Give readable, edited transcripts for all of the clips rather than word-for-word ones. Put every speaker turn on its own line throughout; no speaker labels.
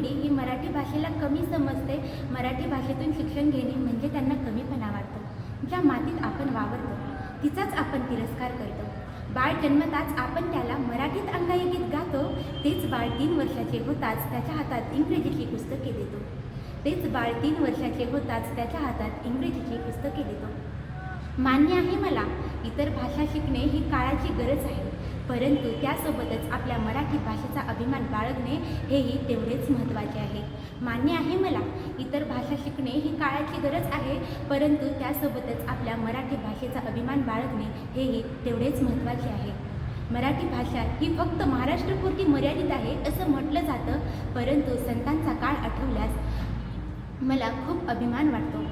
पिढी ही मराठी भाषेला कमी समजते. मराठी भाषेतून शिक्षण घेणे म्हणजे त्यांना कमीपणा वाटतो. ज्या मातीत आपण वावरतो तिचाच आपण तिरस्कार करतो. बाळ जन्मताच आपण त्याला मराठीत अंगाई गीत गातो. तेच बाळ 3 वर्षाचे होताच त्याच्या हातात इंग्रजीची पुस्तके देतो. तेच बाळ 3 वर्षाचे होताच त्याच्या हातात इंग्रजीची पुस्तके देतो. मान्य आहे मला, इतर भाषा शिकणे ही काळाची गरज आहे, परंतु त्यासोबतच आपल्या मराठी भाषेचा अभिमान बाळगणे हेही तेवढेच महत्त्वाचे आहे. मान्य आहे मला, इतर भाषा शिकणे ही काळाची गरज आहे, परंतु त्यासोबतच आपल्या मराठी भाषेचा अभिमान बाळगणे हेही तेवढेच महत्त्वाचे आहे. मराठी भाषा ही फक्त महाराष्ट्रापुरती मर्यादित आहे असं म्हटलं जातं, परंतु संतांचा काळ आठवल्यास मला खूप अभिमान वाटतो.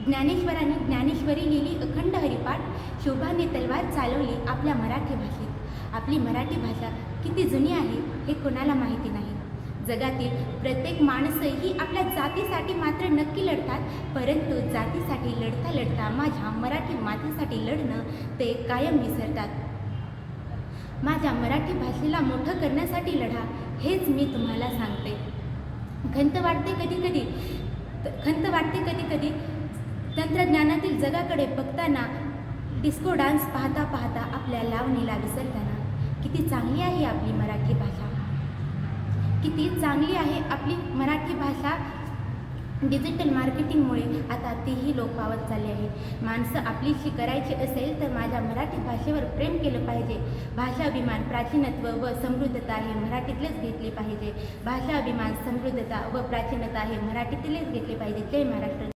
ज्ञानेश्वरांनी ज्ञानेश्वरी लिहिली अखंड हरिपाठ, शोभाने तलवार चालवली आपल्या मराठी भाषेत. आपली मराठी भाषा किती जुनी आहे हे कोणाला माहिती नाही. जगातील प्रत्येक माणसं ही आपल्या जातीसाठी मात्र नक्की लढतात, परंतु जातीसाठी लढता लढता माझ्या मराठी मातीसाठी लढणं ते कायम विसरतात. माझ्या मराठी भाषेला मोठं करण्यासाठी लढा, हेच मी तुम्हाला सांगते. खंत वाटते कधी कधी तंत्रज्ञानातील जगाकडे बघताना, डिस्को डान्स पाहता पाहता आपल्या लावणीला विसरताना. किती चांगली आहे आपली मराठी भाषा, किती चांगली आहे आपली मराठी भाषा. डिजिटल मार्केटिंगमुळे आता तीही लोप पावत चालली आहे. माणसं आपलीशी करायची असेल तर माझ्या मराठी भाषेवर प्रेम केलं पाहिजे. भाषा अभिमान, प्राचीनत्व व समृद्धता हे मराठीतलेच घेतले पाहिजे. भाषा अभिमान, समृद्धता व प्राचीनता हे मराठीतलेच घेतले पाहिजे. जय महाराष्ट्र.